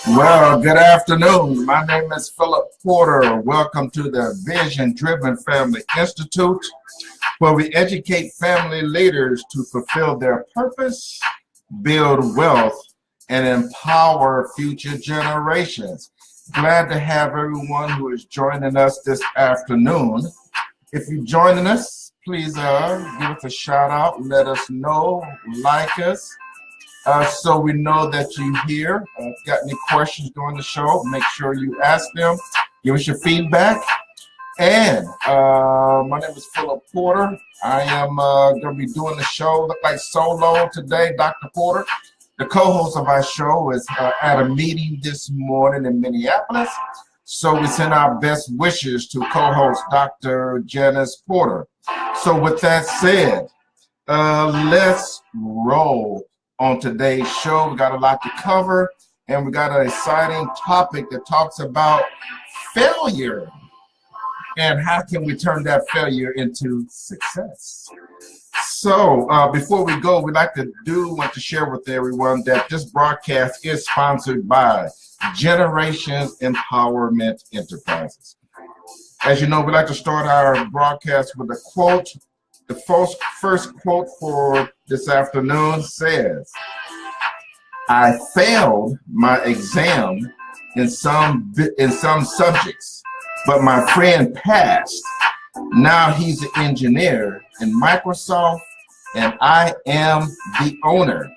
Well, good afternoon. My name is Philip Porter. Welcome to the Vision Driven Family Institute, where we educate family leaders to fulfill their purpose, build wealth, and empower future generations. Glad to have everyone who is joining us this afternoon. If you're joining us, please give us a shout out, let us know, like us, so we know that you're here. If you got any questions during the show, make sure you ask them. Give us your feedback. And my name is Philip Porter. I am going to be doing the show, look like solo today, Dr. Porter. The co-host of our show is at a meeting this morning in Minneapolis. So we send our best wishes to co-host Dr. Janice Porter. So with that said, let's roll on today's show. We got a lot to cover, and we got an exciting topic that talks about failure and how can we turn that failure into success. So before we go, we'd like to want to share with everyone that this broadcast is sponsored by Generations Empowerment Enterprises. As you know, we like to start our broadcast with a quote. The first quote for this afternoon says, "I failed my exam in some subjects, but my friend passed. Now he's an engineer in Microsoft, and I am the owner."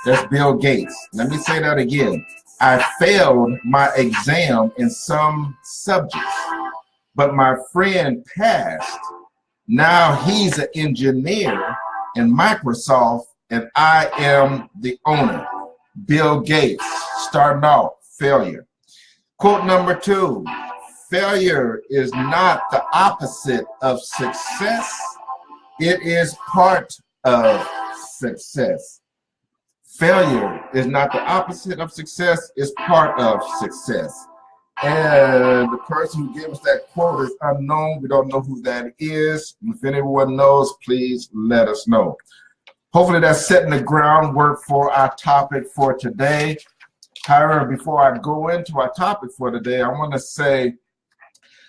That's Bill Gates. Let me say that again. I failed my exam in some subjects, but my friend passed. Now he's an engineer in Microsoft, and I am the owner. Bill Gates, starting off, failure. Quote number 2, failure is not the opposite of success. It is part of success. Failure is not the opposite of success, it's part of success. And the person who gave us that quote is unknown. We don't know who that is. If anyone knows, please let us know. Hopefully that's setting the groundwork for our topic for today. However, before I go into our topic for today, I want to say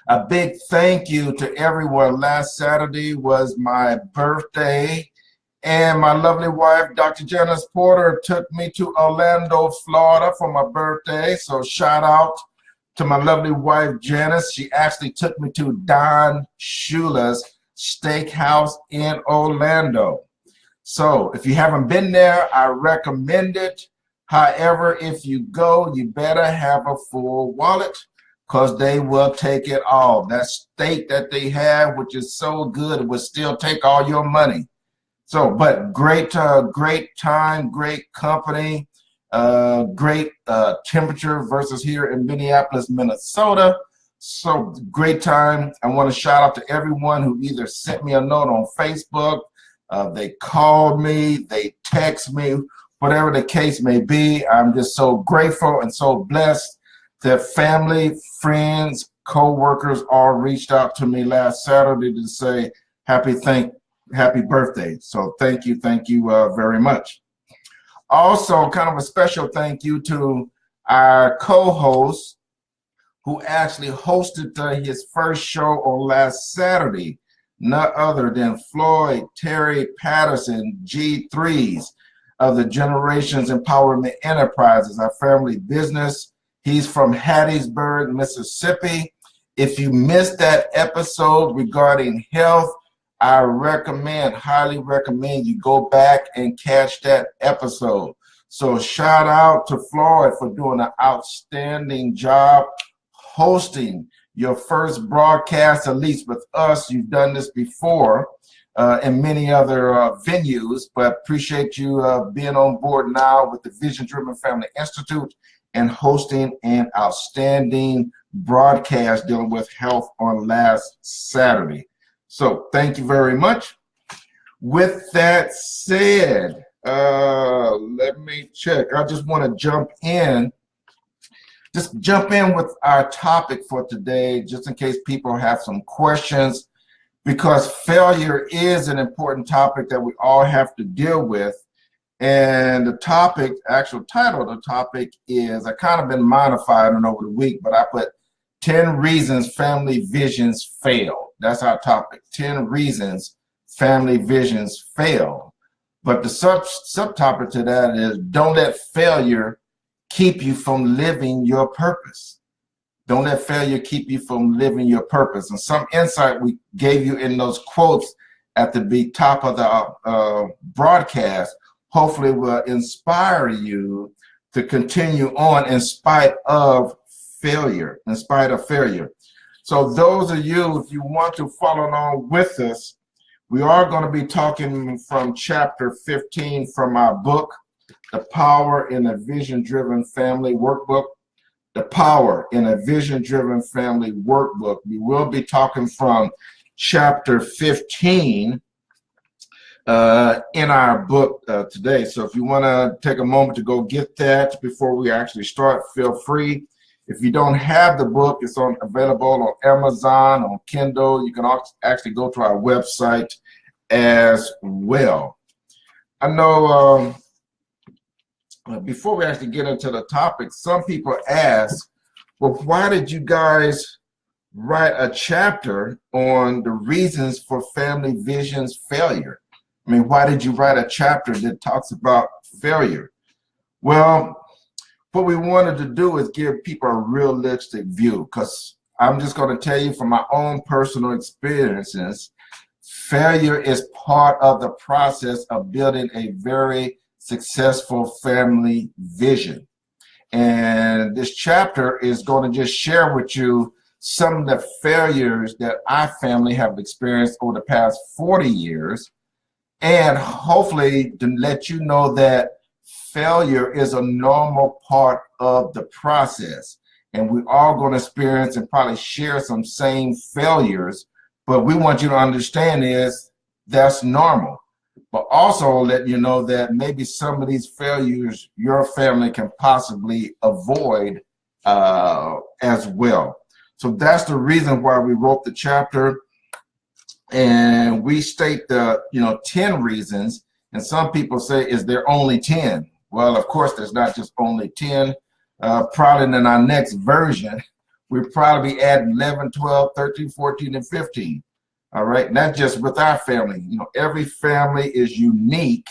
a big thank you to everyone. Last Saturday was my birthday, and my lovely wife, Dr. Janice Porter, took me to Orlando, Florida for my birthday. So shout out to my lovely wife, Janice. She actually took me to Don Shula's Steakhouse in Orlando. So if you haven't been there, I recommend it. However, if you go, you better have a full wallet because they will take it all. That steak that they have, which is so good, it will still take all your money. So, but great time, great company. Great temperature versus here in Minneapolis, Minnesota. So great time. I want to shout out to everyone who either sent me a note on Facebook, they called me, they text me, whatever the case may be. I'm just so grateful and so blessed that family, friends, co-workers all reached out to me last Saturday to say happy birthday. So thank you very much. Also, kind of a special thank you to our co-host who actually hosted his first show on last Saturday, none other than Floyd Terry Patterson, G3s of the Generations Empowerment Enterprises, our family business. He's from Hattiesburg, Mississippi. If you missed that episode regarding health, I highly recommend you go back and catch that episode. So shout out to Floyd for doing an outstanding job hosting your first broadcast, at least with us. You've done this before in many other venues, but appreciate you being on board now with the Vision Driven Family Institute and hosting an outstanding broadcast dealing with health on last Saturday. So thank you very much. With that said, let me check. I just want to jump in with our topic for today, just in case people have some questions, because failure is an important topic that we all have to deal with. And the topic, actual title of the topic is, I kind of been modified on over the week, but I put 10 reasons family visions fail. That's our topic, 10 reasons family visions fail. But the subtopic to that is, don't let failure keep you from living your purpose. Don't let failure keep you from living your purpose. And some insight we gave you in those quotes at the top of the broadcast hopefully will inspire you to continue on in spite of failure, So those of you, if you want to follow along with us, we are going to be talking from chapter 15 from our book, The Power in a Vision-Driven Family Workbook. The Power in a Vision-Driven Family Workbook. We will be talking from chapter 15 in our book today. So if you want to take a moment to go get that before we actually start, feel free. If you don't have the book, it's available on Amazon, on Kindle. You can actually go to our website as well. I know before we actually get into the topic, some people ask, well, why did you guys write a chapter on the reasons for family visions failure? I mean, why did you write a chapter that talks about failure? Well, what we wanted to do is give people a realistic view, because I'm just going to tell you from my own personal experiences, failure is part of the process of building a very successful family vision. And this chapter is going to just share with you some of the failures that our family have experienced over the past 40 years, and hopefully to let you know that failure is a normal part of the process. And we're all going to experience and probably share some same failures, but we want you to understand is that's normal. But also let you know that maybe some of these failures your family can possibly avoid as well. So that's the reason why we wrote the chapter. And we state the 10 reasons, and some people say, is there only 10? Well, of course, there's not just only 10. Probably in our next version, we'll probably be adding 11, 12, 13, 14, and 15. All right, not just with our family. Every family is unique.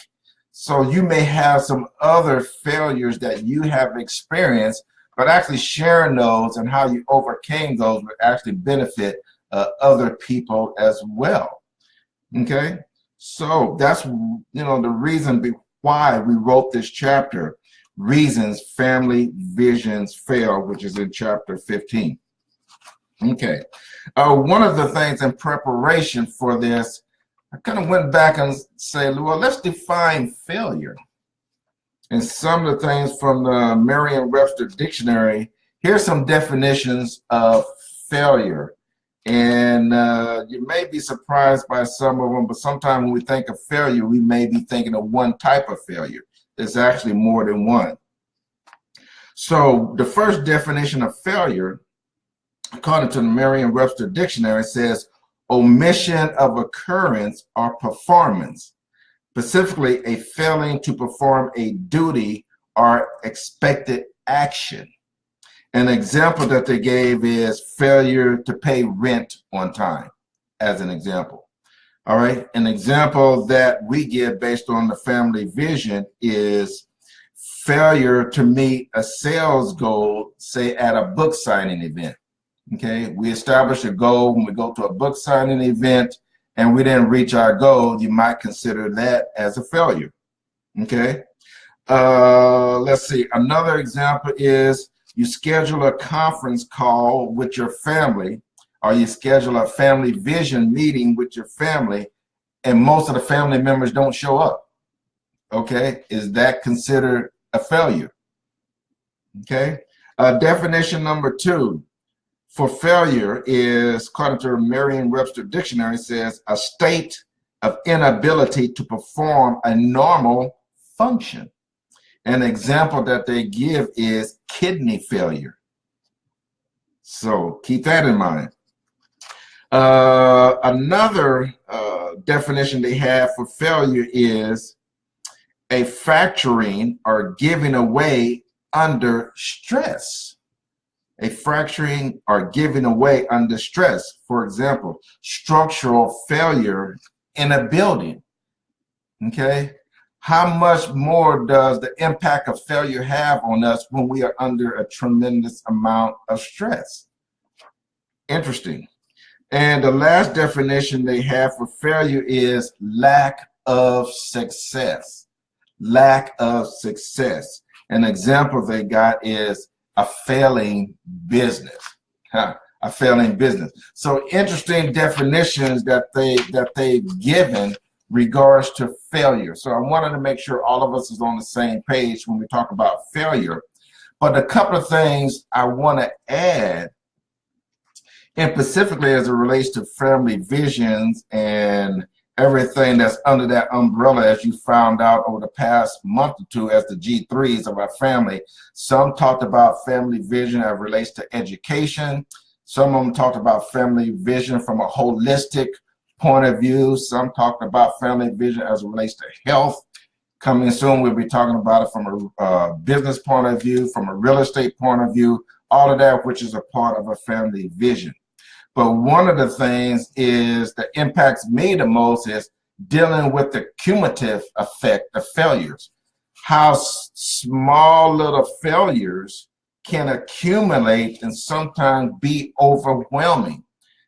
So you may have some other failures that you have experienced, but actually sharing those and how you overcame those would actually benefit other people as well. Okay, so that's the reason why we wrote this chapter, Reasons Family Visions Fail, which is in chapter 15. Okay, one of the things in preparation for this, I kind of went back and said, well, let's define failure. And some of the things from the Merriam-Webster dictionary, here's some definitions of failure. And you may be surprised by some of them, but sometimes when we think of failure, we may be thinking of one type of failure. There's actually more than one. So the first definition of failure, according to the Merriam-Webster dictionary, says omission of occurrence or performance, specifically a failing to perform a duty or expected action. An example that they gave is failure to pay rent on time, as an example. All right, an example that we give based on the family vision is failure to meet a sales goal, say at a book signing event. Okay, we establish a goal when we go to a book signing event and we didn't reach our goal, you might consider that as a failure. Okay, let's see, another example is you schedule a conference call with your family, or you schedule a family vision meeting with your family, and most of the family members don't show up. Okay, is that considered a failure? Okay, definition number 2 for failure is, according to Merriam-Webster dictionary, says a state of inability to perform a normal function. An example that they give is kidney failure. So keep that in mind. Another definition they have for failure is a fracturing or giving away under stress. A fracturing or giving away under stress. For example, structural failure in a building. Okay? How much more does the impact of failure have on us when we are under a tremendous amount of stress? Interesting. And the last definition they have for failure is lack of success. Lack of success. An example they got is a failing business. A failing business. So interesting definitions that they've given regards to failure. So I wanted to make sure all of us is on the same page when we talk about failure. But a couple of things I want to add, and specifically as it relates to family visions and everything that's under that umbrella, as you found out over the past month or two as the G3s of our family. Some talked about family vision as it relates to education. Some of them talked about family vision from a holistic point of view. Some talked about family vision as it relates to health. Coming soon, we'll be talking about it from a business point of view, from a real estate point of view, all of that, which is a part of a family vision. But one of the things is that impacts me the most is dealing with the cumulative effect of failures. How small little failures can accumulate and sometimes be overwhelming.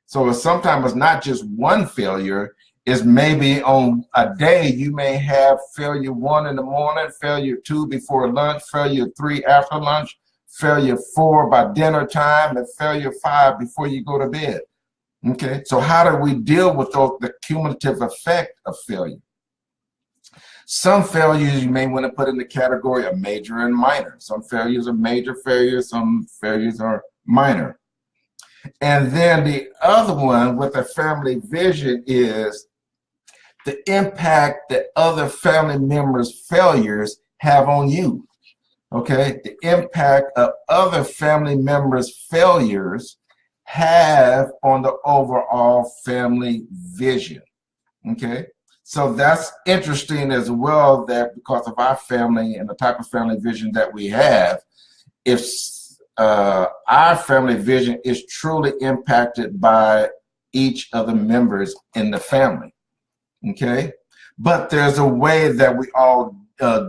So sometimes it's not just one failure, it's maybe on a day you may have failure 1 in the morning, failure 2 before lunch, failure 3 after lunch, failure 4 by dinner time, and failure 5 before you go to bed. Okay, so how do we deal with the cumulative effect of failure? Some failures you may want to put in the category of major and minor. Some failures are major failures, some failures are minor. And then the other one with a family vision is the impact that other family members' failures have on you. Okay, the impact of other family members' failures have on the overall family vision. Okay, so that's interesting as well, that because of our family and the type of family vision that we have, if our family vision is truly impacted by each of the members in the family. Okay, but there's a way that we all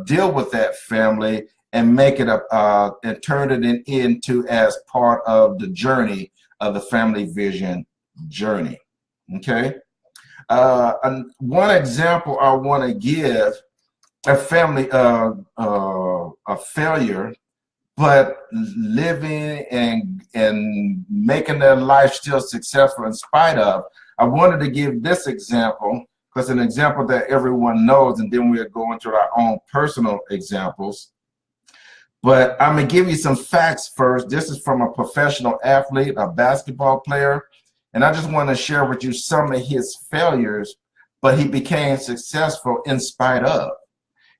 deal with that family and make it and turn it into as part of the journey of the family vision journey. Okay, one example I want to give, a family a failure, but living and making their life still successful in spite of. I wanted to give this example because it's an example that everyone knows, and then we'll go into our own personal examples. But I'm going to give you some facts first. This is from a professional athlete, a basketball player, and I just want to share with you some of his failures, but he became successful in spite of.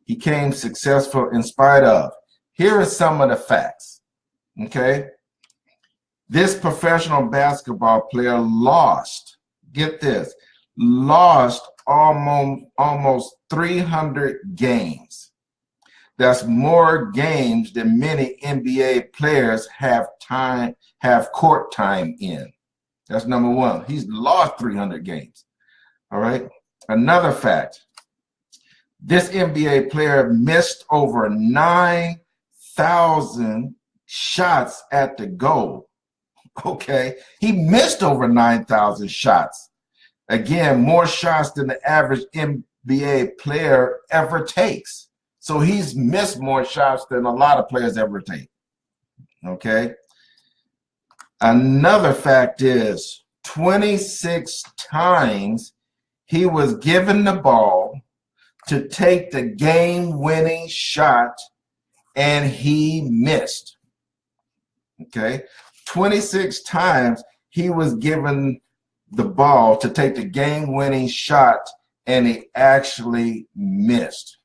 He became successful in spite of. Here are some of the facts, okay? This professional basketball player lost, get this, lost almost 300 games. That's more games than many NBA players have court time in. That's number one. He's lost 300 games. All right. Another fact. This NBA player missed over 9,000 shots at the goal. Okay. He missed over 9,000 shots. Again, more shots than the average NBA player ever takes. So he's missed more shots than a lot of players ever take. Okay. Another fact is 26 times he was given the ball to take the game-winning shot and he missed. Okay. 26 times he was given the ball to take the game-winning shot and he actually missed.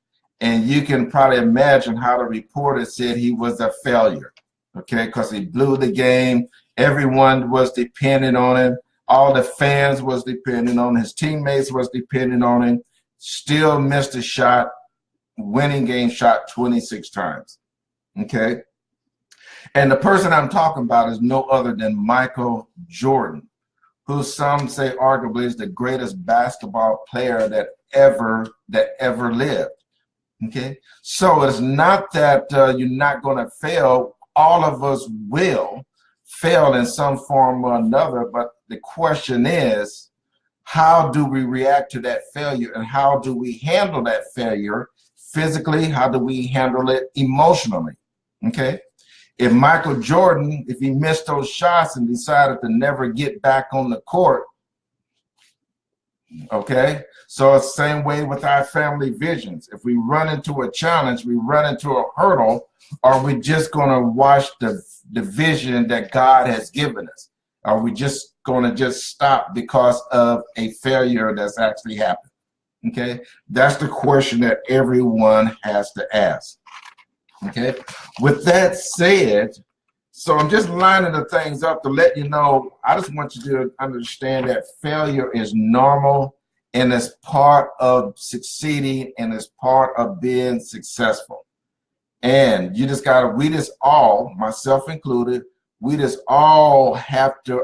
And you can probably imagine how the reporter said he was a failure, okay, because he blew the game. Everyone was depending on him. All the fans was depending on him. His teammates was depending on him. Still missed a shot. winning game shot 26 times. Okay. And the person I'm talking about is no other than Michael Jordan, who some say arguably is the greatest basketball player that ever lived. Okay. So it's not that you're not going to fail. All of us will fail in some form or another. But the question is, how do we react to that failure, and how do we handle that failure physically? How do we handle it emotionally? Okay. If Michael Jordan, if he missed those shots and decided to never get back on the court, okay, so it's the same way with our family visions. If we run into a challenge, we run into a hurdle, are we just going to watch the vision that God has given us? Are we just going to just stop because of a failure that's actually happened? Okay, that's the question that everyone has to ask. Okay, with that said, so I'm just lining the things up to let you know, I just want you to understand that failure is normal and it's part of succeeding and it's part of being successful. And you just gotta, we just all, myself included, we just all have to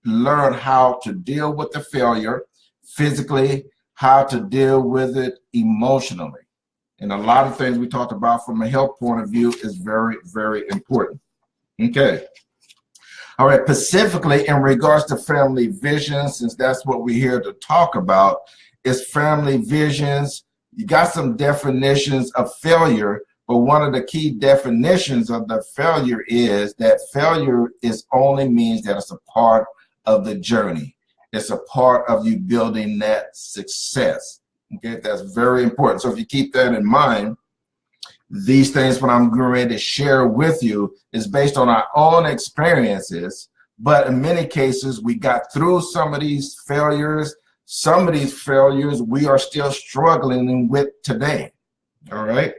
learn how to deal with the failure physically, how to deal with it emotionally. And a lot of things we talked about from a health point of view is very, very important. Okay. All right. Specifically in regards to family visions, since that's what we're here to talk about, is family visions. You got some definitions of failure, but one of the key definitions of the failure is that failure is only means that it's a part of the journey. It's a part of you building that success. Okay, that's very important. So if you keep that in mind, these things, what I'm going ready to share with you is based on our own experiences. But in many cases, we got through some of these failures. Some of these failures we are still struggling with today. All right.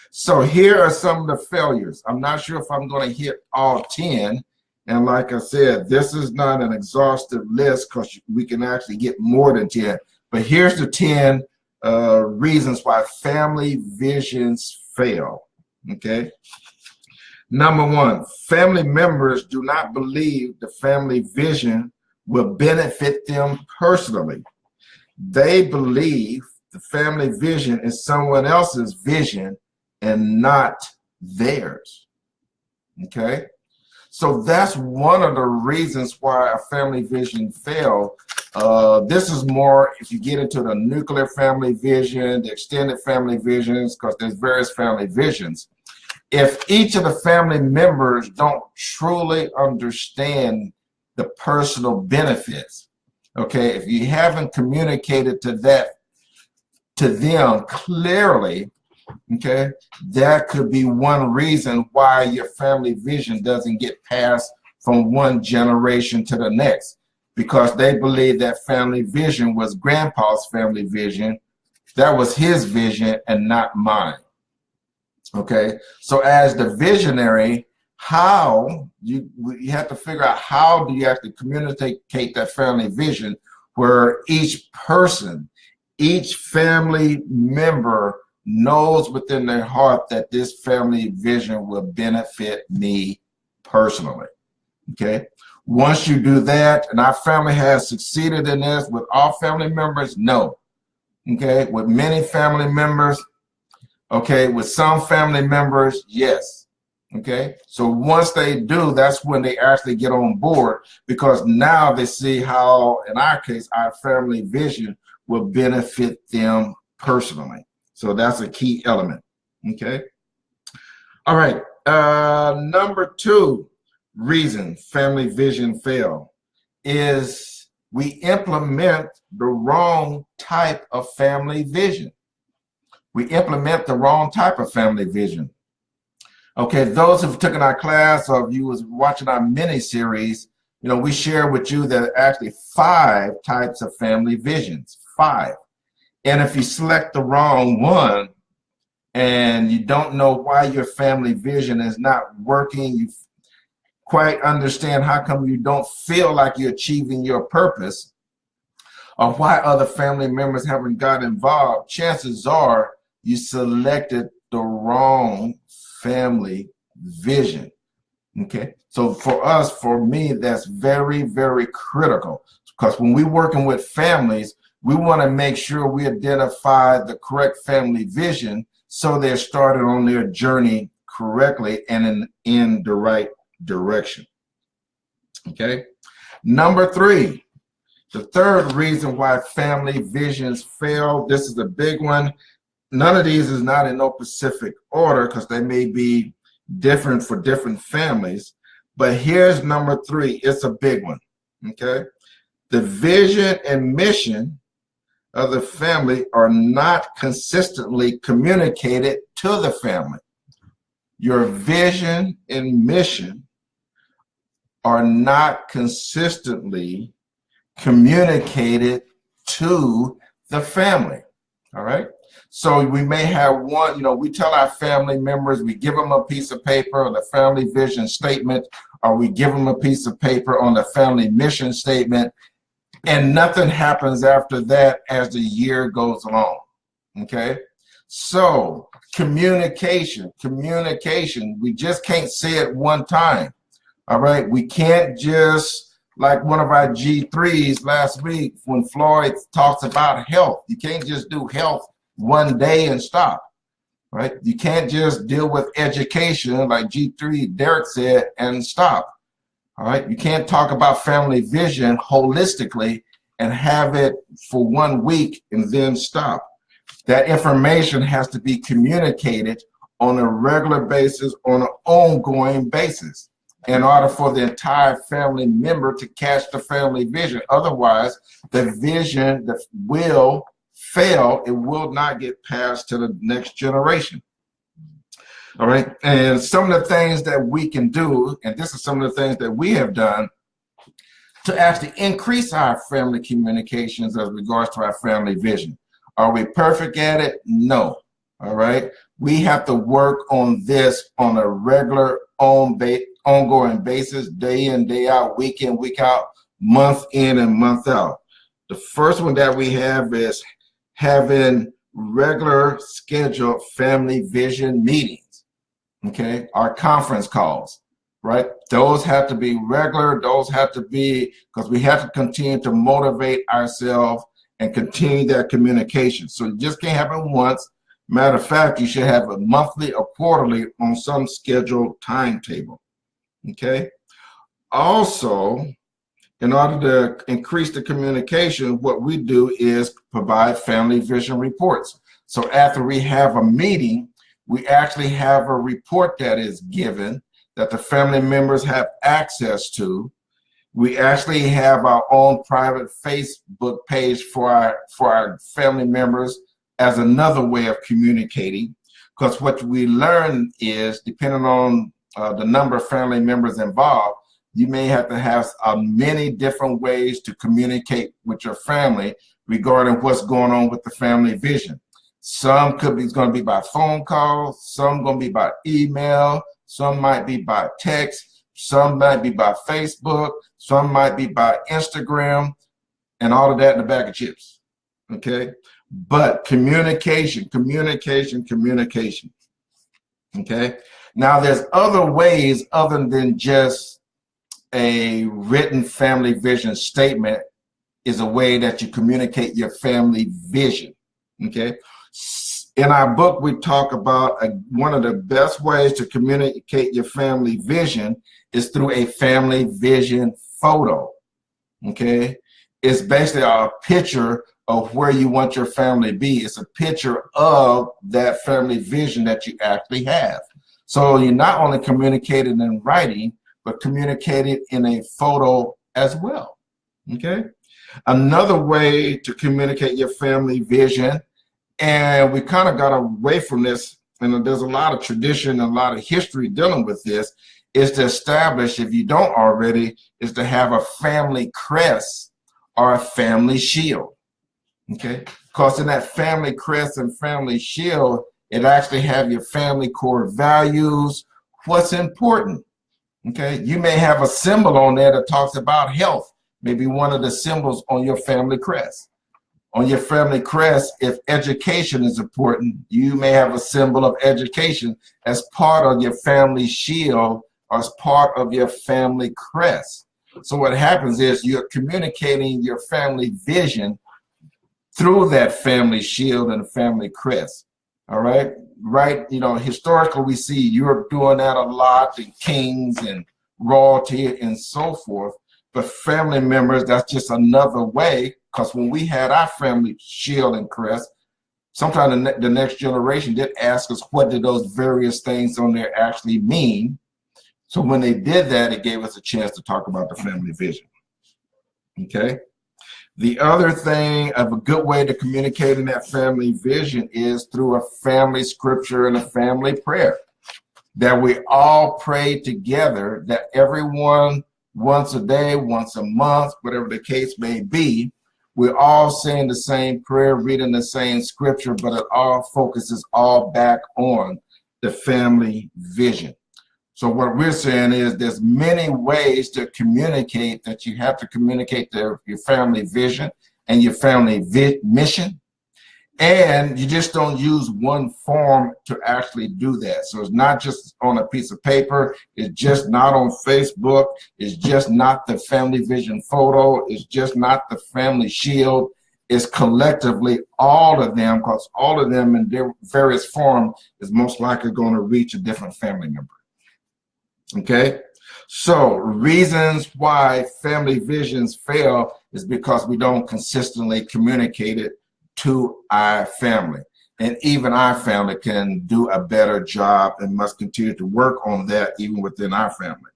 So here are some of the failures. I'm not sure if I'm going to hit all 10. And like I said, this is not an exhaustive list because we can actually get more than 10. But here's the 10 reasons why family visions fail. Okay. Number one, family members do not believe the family vision will benefit them personally. They believe the family vision is someone else's vision and not theirs. Okay. So that's one of the reasons why a family vision failed. This is more if you get into the nuclear family vision, the extended family visions, because there's various family visions. If each of the family members don't truly understand the personal benefits, okay, if you haven't communicated to them clearly, okay, that could be one reason why your family vision doesn't get passed from one generation to the next, because they believe that family vision was grandpa's family vision. That was his vision and not mine. Okay, so as the visionary, how you have to figure out how do you have to communicate that family vision where each person, each family member knows within their heart that this family vision will benefit me personally. Okay. Once you do that, and our family has succeeded in this with all family members, no. Okay. With many family members, okay. With some family members, yes. Okay. So once they do, that's when they actually get on board, because now they see how, in our case, our family vision will benefit them personally. So that's a key element. Okay. All right. Number two reason family vision fail is we implement the wrong type of family vision. We implement the wrong type of family vision. Okay. Those who've taken our class or if you was watching our mini series, you know, we share with you that actually 5 types of family visions, 5. And if you select the wrong one and you don't know why your family vision is not working, you quite understand how come you don't feel like you're achieving your purpose, or why other family members haven't got involved, chances are you selected the wrong family vision. Okay, so for me, that's very, very critical, because when we're working with families, we want to make sure we identify the correct family vision so they're started on their journey correctly and in the right direction. Okay, number 3, the third reason why family visions fail. This is a big one. None of these is not in no specific order because they may be different for different families, but here's number 3. It's a big one. Okay, the vision and mission of the family are not consistently communicated to the family. Your vision and mission are not consistently communicated to the family. All right, so we may have one, we tell our family members, we give them a piece of paper on the family vision statement, or we give them a piece of paper on the family mission statement, and nothing happens after that as the year goes along. Okay, so communication, we just can't say it one time. All right, we can't just, like one of our G3s last week when Floyd talks about health, you can't just do health one day and stop, right? You can't just deal with education like G3 Derek said and stop. All right, you can't talk about family vision holistically and have it for 1 week and then stop. That information has to be communicated on a regular basis, on an ongoing basis, in order for the entire family member to catch the family vision. Otherwise, the vision will fail. It will not get passed to the next generation. All right, and some of the things that we can do, and this is some of the things that we have done to actually increase our family communications as regards to our family vision. Are we perfect at it? No. All right, we have to work on this on a regular ongoing basis, day in, day out, week in, week out, month in and month out. The first one that we have is having regular scheduled family vision meetings. Okay, our conference calls, right? Those have to be regular. Those have to be, because we have to continue to motivate ourselves and continue that communication. So it just can't happen once. Matter of fact, you should have a monthly or quarterly on some scheduled timetable. Okay. Also, in order to increase the communication, what we do is provide family vision reports. So after we have a meeting, we actually have a report that is given that the family members have access to. We actually have our own private Facebook page for our family members as another way of communicating, because what we learn is, depending on the number of family members involved, you may have to have many different ways to communicate with your family regarding what's going on with the family vision. Some could be going to be by phone call, some going to be by email, some might be by text, some might be by Facebook, some might be by Instagram, and all of that in a bag of chips. Okay, but communication. Okay, now there's other ways other than just a written family vision statement is a way that you communicate your family vision. Okay, in our book, we talk about one of the best ways to communicate your family vision is through a family vision photo. Okay, it's basically a picture of where you want your family to be. It's a picture of that family vision that you actually have. So you're not only communicating in writing, but communicated in a photo as well. Okay, another way to communicate your family vision, and we kind of got away from this, and there's a lot of tradition and a lot of history dealing with this, is to establish, if you don't already, is to have a family crest or a family shield. Okay, because in that family crest and family shield, it actually have your family core values, what's important. Okay, you may have a symbol on there that talks about health, maybe one of the symbols on your family crest. On your family crest, if education is important, you may have a symbol of education as part of your family shield or as part of your family crest. So what happens is you're communicating your family vision through that family shield and family crest. All right. Right. You know, historically, we see Europe doing that a lot, and kings and royalty and so forth. But family members, that's just another way, because when we had our family shield and crest, sometimes the next generation did ask us, what did those various things on there actually mean? So when they did that, it gave us a chance to talk about the family vision. Okay. The other thing of a good way to communicate in that family vision is through a family scripture and a family prayer that we all pray together, that everyone once a day, once a month, whatever the case may be, we're all saying the same prayer, reading the same scripture, but it all focuses all back on the family vision. So what we're saying is there's many ways to communicate, that you have to communicate your family vision and your family mission. And you just don't use one form to actually do that. So it's not just on a piece of paper. It's just not on Facebook. It's just not the family vision photo. It's just not the family shield. It's collectively all of them, because all of them in their various form is most likely going to reach a different family member. Okay, so reasons why family visions fail is because we don't consistently communicate it to our family. And even our family can do a better job and must continue to work on that even within our family.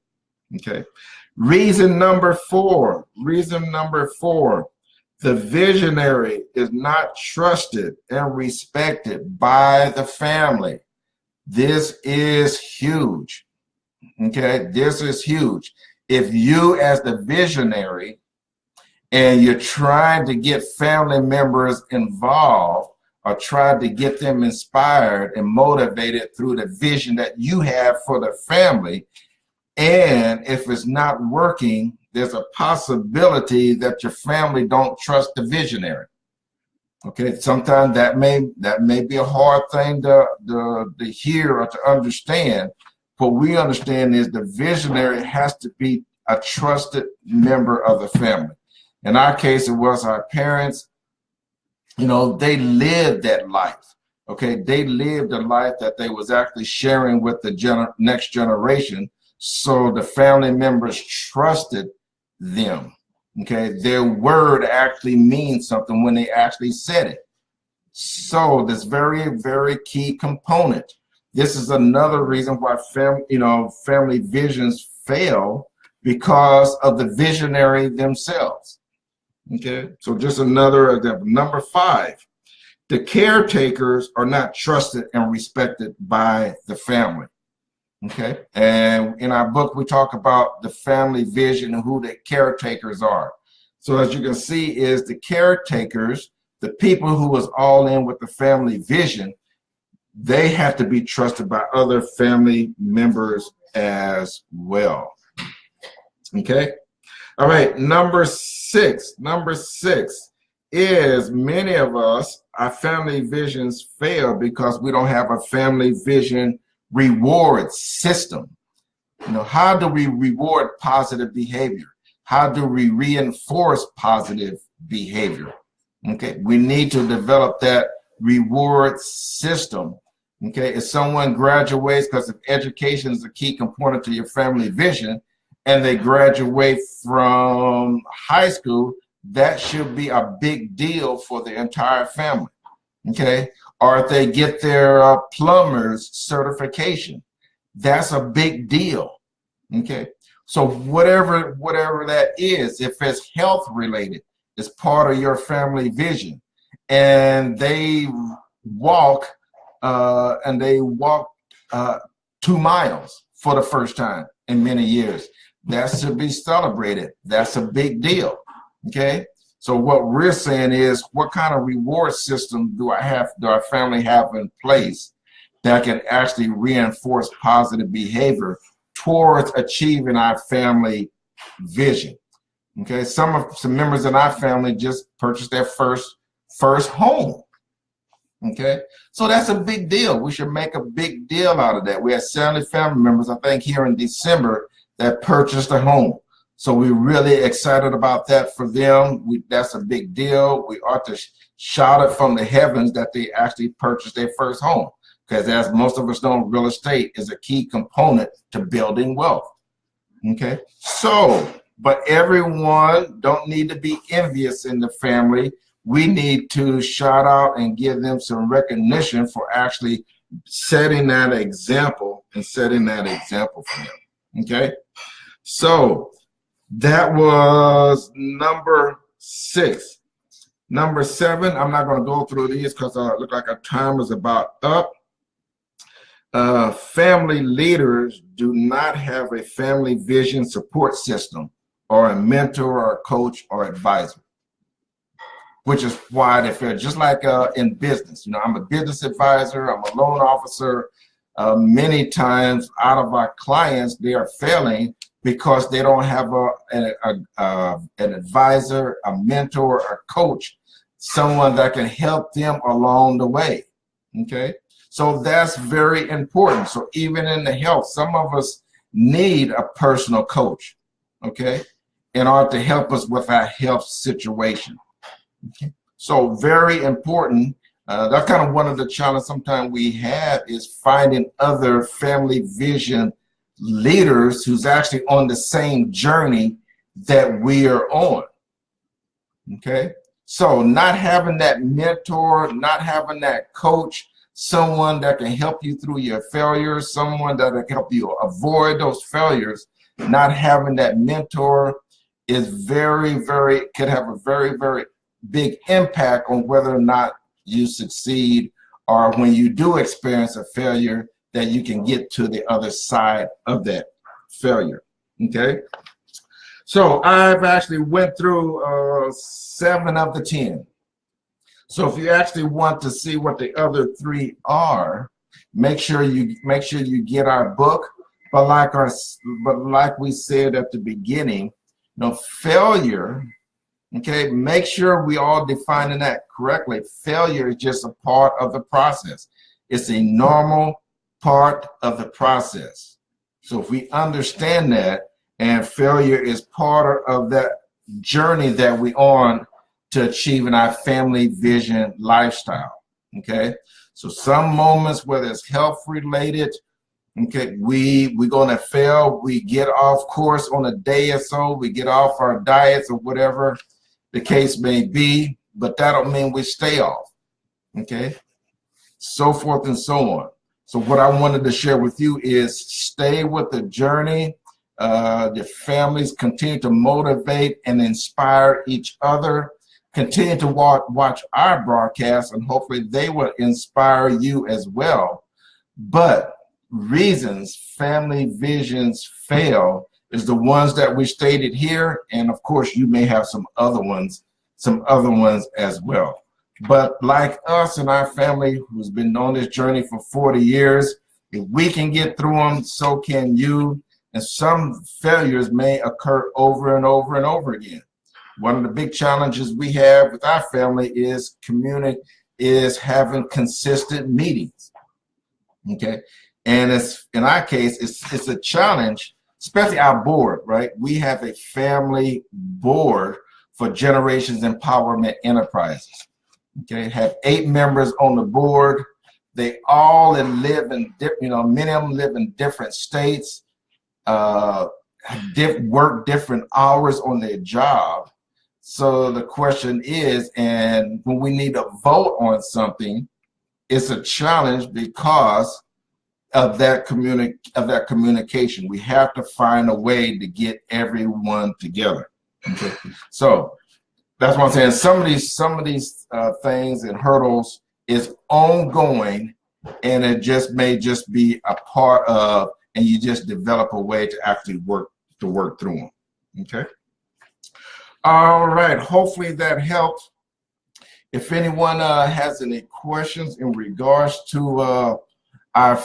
Okay, reason number four, the visionary is not trusted and respected by the family. This is huge. Okay, this is huge. If you as the visionary and you're trying to get family members involved or try to get them inspired and motivated through the vision that you have for the family, and if it's not working, there's a possibility that your family don't trust the visionary. Okay, sometimes that may be a hard thing to hear or to understand. What we understand is the visionary has to be a trusted member of the family. In our case, it was our parents. You know, they lived that life. Okay, they lived a life that they was actually sharing with the next generation. So the family members trusted them. Okay, their word actually means something when they actually said it. So this very, very key component. This is another reason why family visions fail, because of the visionary themselves. Okay, so just another example. Number 5, the caretakers are not trusted and respected by the family. Okay, and in our book we talk about the family vision and who the caretakers are. So as you can see, is the caretakers, the people who was all in with the family vision, they have to be trusted by other family members as well. Okay. All right. Number six is many of us, our family visions fail because we don't have a family vision reward system. You know, how do we reward positive behavior? How do we reinforce positive behavior? Okay. We need to develop that reward system. Okay, if someone graduates, because if education is a key component to your family vision, and they graduate from high school, that should be a big deal for the entire family. Okay, or if they get their plumber's certification, that's a big deal. Okay, so whatever that is, if it's health related, it's part of your family vision, and they walk 2 miles for the first time in many years. That should be celebrated. That's a big deal. Okay. So what we're saying is, what kind of reward system do our family have in place that can actually reinforce positive behavior towards achieving our family vision? Okay. Some members in our family just purchased their first first home. Okay, so that's a big deal. We should make a big deal out of that. We had 70 family members, I think, here in December that purchased a home. So we're really excited about that for them. That's a big deal. We ought to shout it from the heavens that they actually purchased their first home, because as most of us know, real estate is a key component to building wealth. Okay, so, but everyone don't need to be envious in the family. We need to shout out and give them some recognition for actually setting that example and setting that example for them. Okay, so that was number 6. Number 7, I'm not going to go through these because it look like our time is about up. Family leaders do not have a family vision support system or a mentor or a coach or advisor, which is why they fail. Just like in business, you know, I'm a business advisor, I'm a loan officer. Many times out of our clients, they are failing because they don't have an advisor, a mentor, a coach, someone that can help them along the way. Okay, so that's very important. So even in the health, some of us need a personal coach, okay, in order to help us with our health situation. Okay. So very important. That's kind of one of the challenges sometimes we have, is finding other family vision leaders who's actually on the same journey that we are on. Okay, so not having that mentor, not having that coach, someone that can help you through your failures, someone that can help you avoid those failures, not having that mentor is could have a very big impact on whether or not you succeed, or when you do experience a failure, that you can get to the other side of that failure. Okay, so I've actually went through 7 of the 10. So if you actually want to see what the other 3 are, make sure you get our book. But like we said at the beginning, you know, failure. Okay, make sure we all defining that correctly. Failure is just a part of the process. It's a normal part of the process. So if we understand that, and failure is part of that journey that we're on to achieving our family vision lifestyle. Okay, so some moments, whether it's health related, okay, we're gonna fail. We get off course on a day or so. We get off our diets or whatever the case may be, but that don't mean we stay off. Okay, so forth and so on. So what I wanted to share with you is stay with the journey. The families continue to motivate and inspire each other. Continue to watch our broadcast, and hopefully they will inspire you as well. But reasons family visions fail is the ones that we stated here, and of course you may have some other ones as well. But like us and our family who's been on this journey for 40 years, if we can get through them, so can you. And some failures may occur over and over and over again. One of the big challenges we have with our family is having consistent meetings. Okay, and it's, in our case, it's a challenge, especially our board, right? We have a family board for Generations Empowerment Enterprises. Okay, have 8 members on the board. They all live in, many of them live in different states, work different hours on their job. So the question is, and when we need to vote on something, it's a challenge because of that communication. We have to find a way to get everyone together. Okay, so that's what I'm saying. Some of these things and hurdles is ongoing, and it may just be a part of, and you just develop a way to actually work through them. Okay. All right. Hopefully that helped. If anyone has any questions in regards to our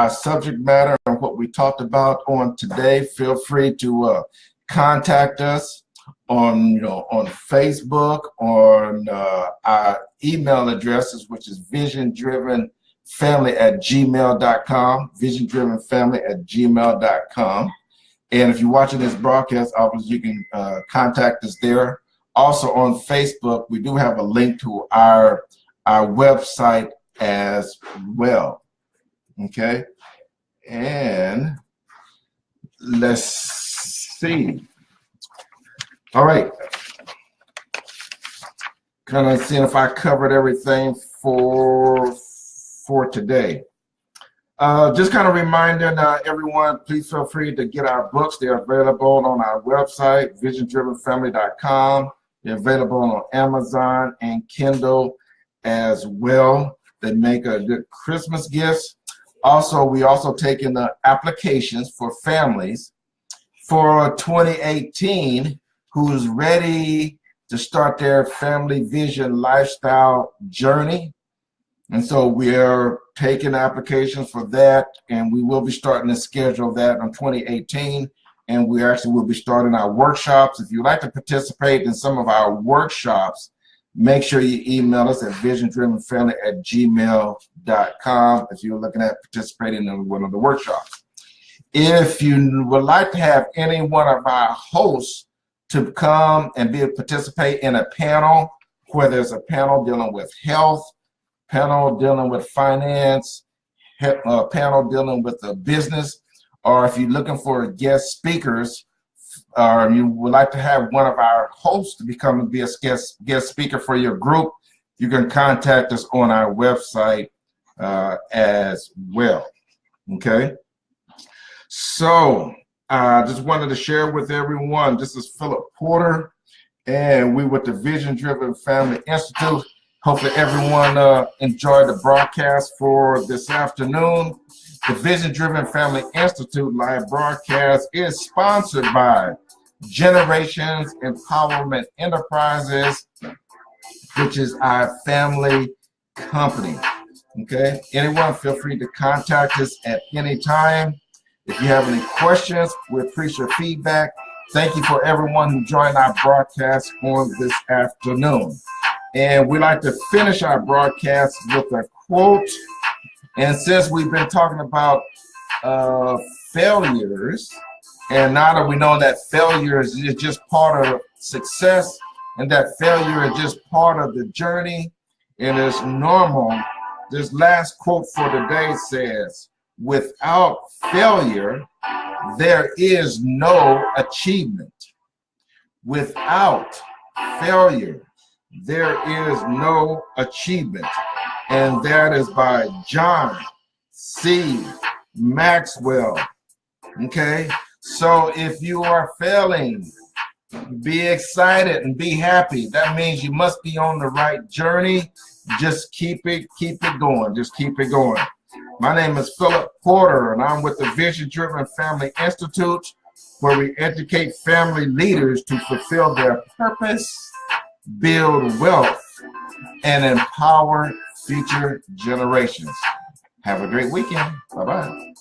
subject matter and what we talked about on today, feel free to contact us, on Facebook, on our email addresses, which is visiondrivenfamily@gmail.com, visiondrivenfamily@gmail.com. And if you're watching this broadcast, obviously you can contact us there. Also on Facebook, we do have a link to our website as well. Okay, and let's see. All right, kind of seeing if I covered everything for today. Just kind of reminding everyone, please feel free to get our books. They're available on our website, visiondrivenfamily.com. They're available on Amazon and Kindle as well. They make a good Christmas gifts. Also, we also take in the applications for families for 2018 who's ready to start their family vision lifestyle journey. And so we're taking applications for that, and we will be starting to schedule that on 2018. And we actually will be starting our workshops. If you'd like to participate in some of our workshops, make sure you email us at visiondrivenfamily@gmail.com if you're looking at participating in one of the workshops. If you would like to have any one of our hosts to come and participate in a panel, where there's a panel dealing with health, panel dealing with finance, panel dealing with the business, or if you're looking for guest speakers, or you would like to have one of our hosts to be a guest speaker for your group, you can contact us on our website as well. Okay. So I just wanted to share with everyone, this is Philip Porter, and we with the Vision Driven Family Institute. Hopefully everyone enjoyed the broadcast for this afternoon. The Vision Driven Family Institute live broadcast is sponsored by Generations Empowerment Enterprises, which is our family company. Okay, anyone feel free to contact us at any time. If you have any questions, we appreciate your feedback. Thank you for everyone who joined our broadcast on this afternoon. And we like to finish our broadcast with a quote. And since we've been talking about failures, and now that we know that failure is just part of success, and that failure is just part of the journey, and it's normal, this last quote for today says, "Without failure, there is no achievement." Without failure, there is no achievement. And that is by John C. Maxwell. Okay, so if you are failing, be excited and be happy. That means you must be on the right journey. Just keep it going. Just keep it going. My name is Philip Porter, and I'm with the Vision Driven Family Institute, where we educate family leaders to fulfill their purpose, build wealth, and empower future generations. Have a great weekend. Bye-bye.